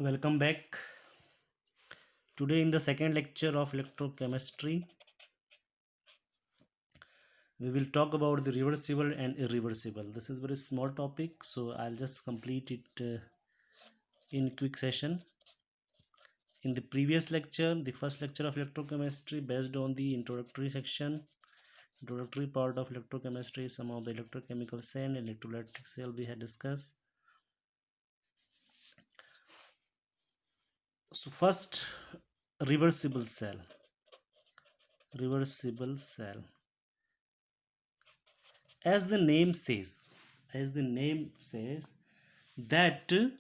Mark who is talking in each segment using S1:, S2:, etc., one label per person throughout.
S1: Welcome back. Today, in the second lecture of electrochemistry, we will talk about the reversible and irreversible. This is a very small topic, so I'll just complete it in quick session. In the previous lecture, the first lecture of electrochemistry, based on the introductory part of electrochemistry, some of the electrochemical cell and electrolytic cell we had discussed. So first, reversible cell. Reversible cell. As the name says that the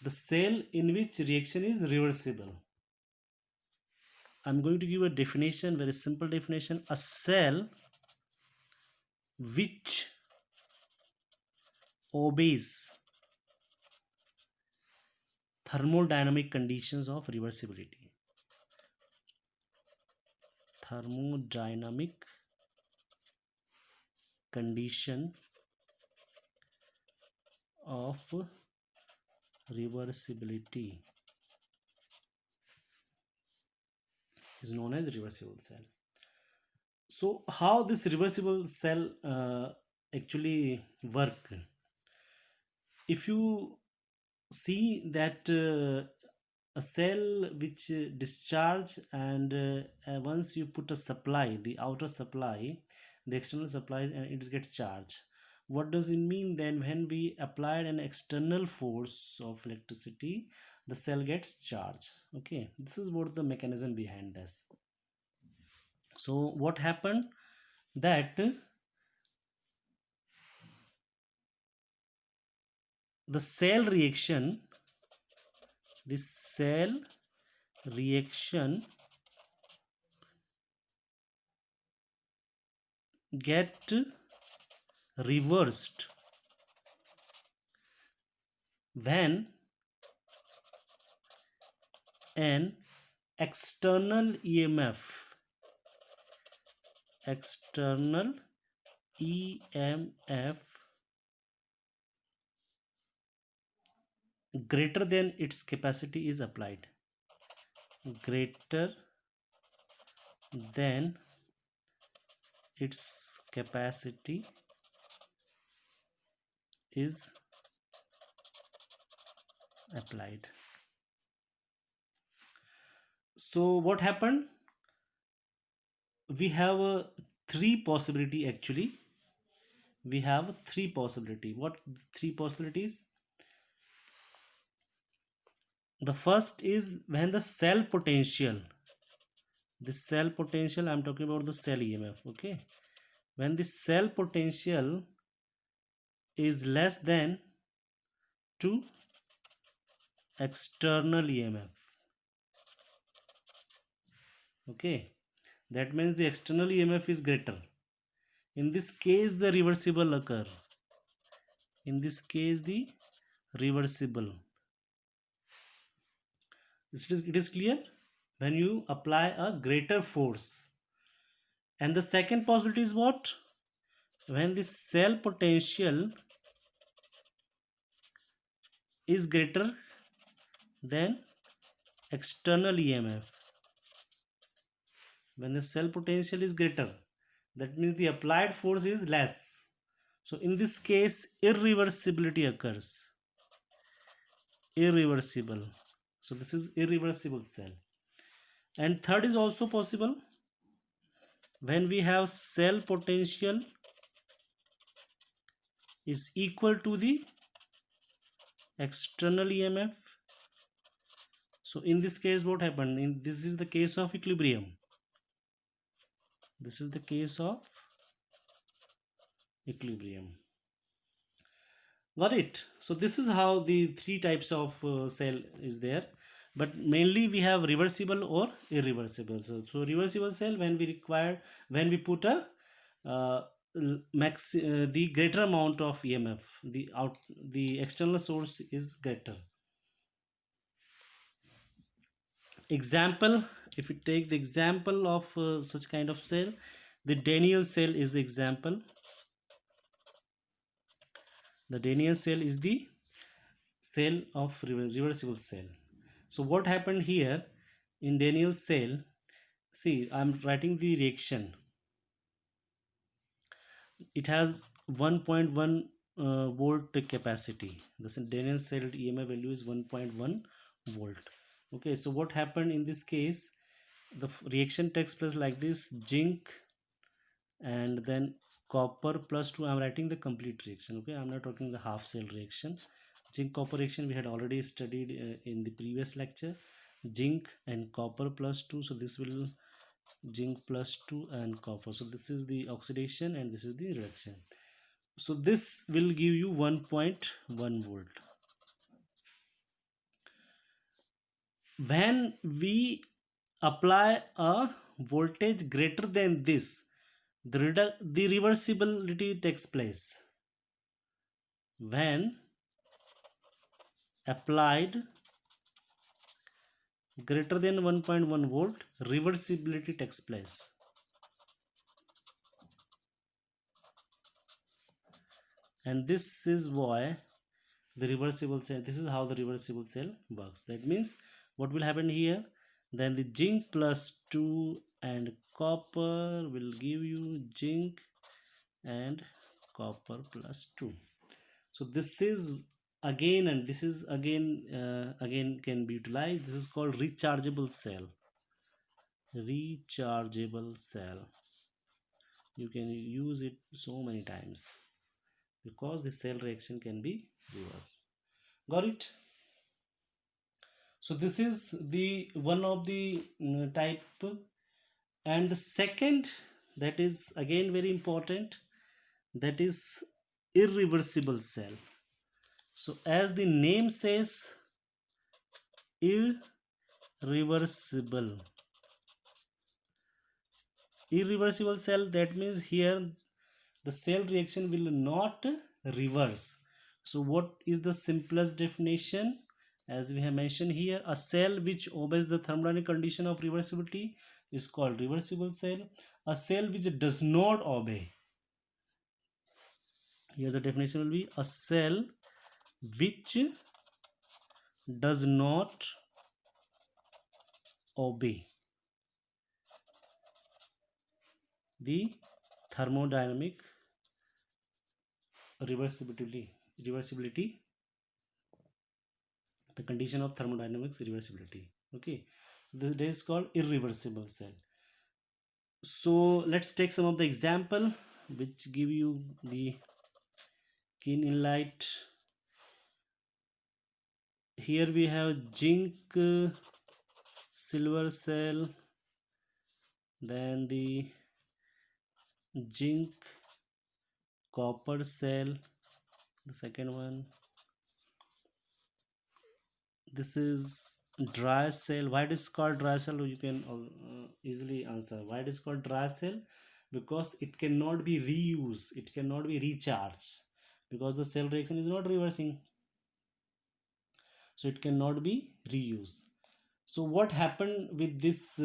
S1: cell in which reaction is reversible. I'm going to give a definition, very simple definition. A cell which obeys thermodynamic conditions of reversibility. Thermodynamic condition of reversibility is known as reversible cell. So how this reversible cell actually work? If you see that a cell which discharge and once you put a supply, the outer supply, the external supplies, and it gets charged. What does it mean then? When we applied an external force of electricity, the cell gets charged. Okay, this is what the mechanism behind this. So what happened that the cell reaction, this cell reaction get reversed when an external EMF greater than its capacity is applied. Greater than its capacity is applied. So what happened? We have three possibility actually. We have three possibility. What three possibilities? The first is when the cell potential, I'm talking about the cell EMF. Okay, when the cell potential is less than to external EMF. Okay, that means the external EMF is greater. In this case the reversible occur. In this case the reversible. It is clear when you apply a greater force. And the second possibility is what? When the cell potential is greater than external EMF. When the cell potential is greater, that means the applied force is less. So in this case irreversibility occurs. Irreversible. So this is irreversible cell. And third is also possible when we have cell potential is equal to the external EMF. So in this case what happened? This is the case of equilibrium. This is the case of equilibrium. Got it? So this is how the three types of cell is there, but mainly we have reversible or irreversible. So reversible cell, when we put a the greater amount of EMF, the external source is greater. Example, if you take the example of such kind of cell, the Daniell cell is the example. The Daniell cell is the cell of reversible cell. So what happened here in Daniel's cell? See, I'm writing the reaction. It has 1.1 volt capacity. This Daniel cell EMF value is 1.1 volt. Okay, so what happened in this case? The reaction takes place like this: zinc and then copper plus 2. I'm writing the complete reaction. Okay, I'm not talking the half cell reaction. Zinc copper reaction we had already studied in the previous lecture. Zinc and copper plus 2, so this will zinc plus 2 and copper, so this is the oxidation and this is the reduction. So this will give you 1.1 volt. When we apply a voltage greater than this, the reversibility takes place. When applied greater than 1.1 volt, reversibility takes place. And this is why the reversible cell, this is how the reversible cell works. That means what will happen here? Then the zinc plus 2 and copper will give you zinc and copper plus 2. So this is again, and this is again can be utilized. This is called rechargeable cell. Rechargeable cell, you can use it so many times because the cell reaction can be reversed. Got it? So this is the one of the type. And the second, that is again very important, that is irreversible cell. So as the name says, irreversible. Irreversible cell, that means here the cell reaction will not reverse. So what is the simplest definition? As we have mentioned here, a cell which obeys the thermodynamic condition of reversibility is called reversible cell. A cell which does not obey, here the definition will be a cell which does not obey the thermodynamic reversibility, the condition of thermodynamics reversibility. Okay, this is called irreversible cell. So let's take some of the example which give you the keen insight. Here we have zinc silver cell, then the zinc copper cell, the second one. This is dry cell. Why it is called dry cell? You can easily answer why it is called dry cell. Because it cannot be reused, it cannot be recharged, because the cell reaction is not reversing, so it cannot be reused. So what happened with this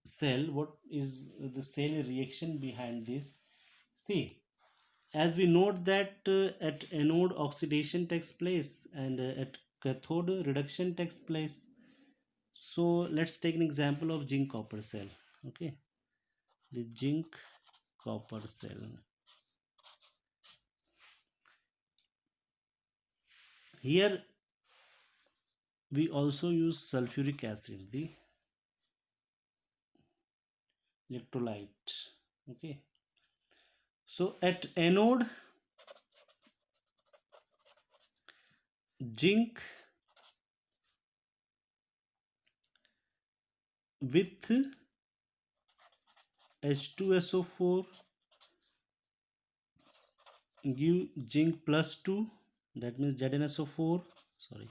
S1: cell? What is the cell reaction behind this? See, as we note that at anode oxidation takes place and at cathode reduction takes place. So let's take an example of zinc copper cell. Okay, the zinc copper cell. Here we also use sulfuric acid, the electrolyte. Okay, so at anode, zinc with H2SO4 give zinc plus 2, that means ZnSO4, sorry,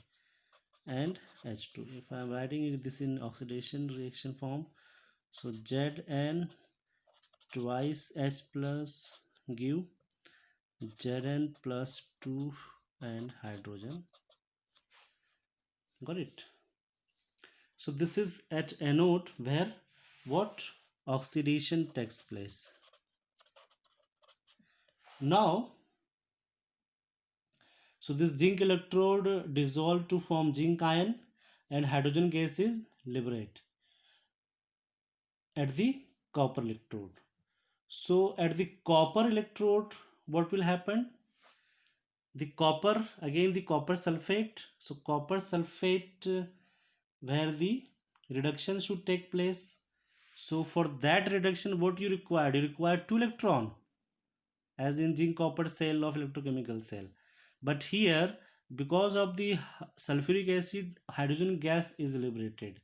S1: and H2. If I am writing this in oxidation reaction form, so Zn twice H plus give Zn plus 2 and hydrogen. Got it? So this is at anode where what oxidation takes place. Now, so this zinc electrode dissolved to form zinc ion, and hydrogen gas is liberated at the copper electrode. So at the copper electrode, what will happen? The copper, again the copper sulfate. So copper sulfate, where the reduction should take place. So for that reduction, what you require? You require two electron, as in zinc copper cell of electrochemical cell. But here, because of the sulfuric acid, hydrogen gas is liberated.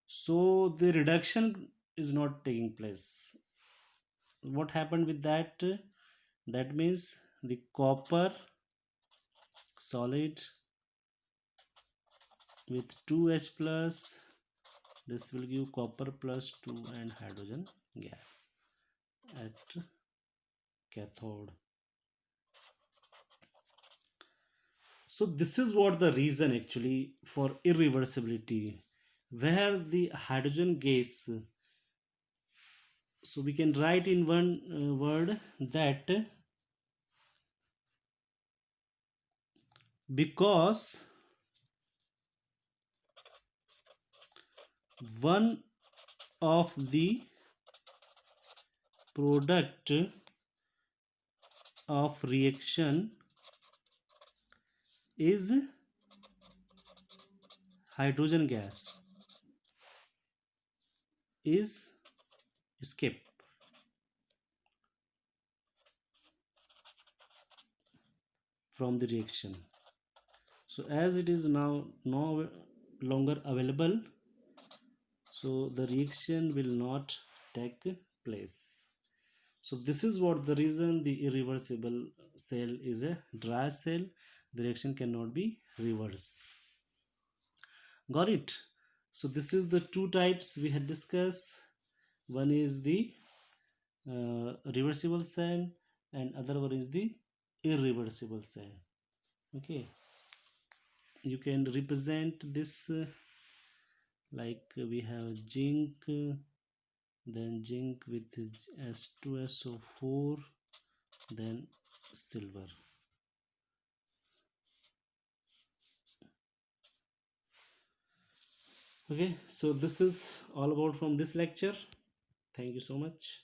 S1: So the reduction is not taking place. What happened with that? That means the copper solid with 2H plus, this will give copper plus 2 and hydrogen gas at cathode. So this is what the reason actually for irreversibility, where the hydrogen gas, so we can write in one word that because one of the product of reaction is hydrogen gas is escape from the reaction. So as it is now no longer available, so the reaction will not take place. So this is what the reason the irreversible cell is a dry cell. The reaction cannot be reversed. Got it? So this is the two types we had discussed. One is the reversible cell and other one is the irreversible cell. Okay, you can represent this like we have zinc, then zinc with S2SO4, then silver. Okay, so this is all about from this lecture. Thank you so much.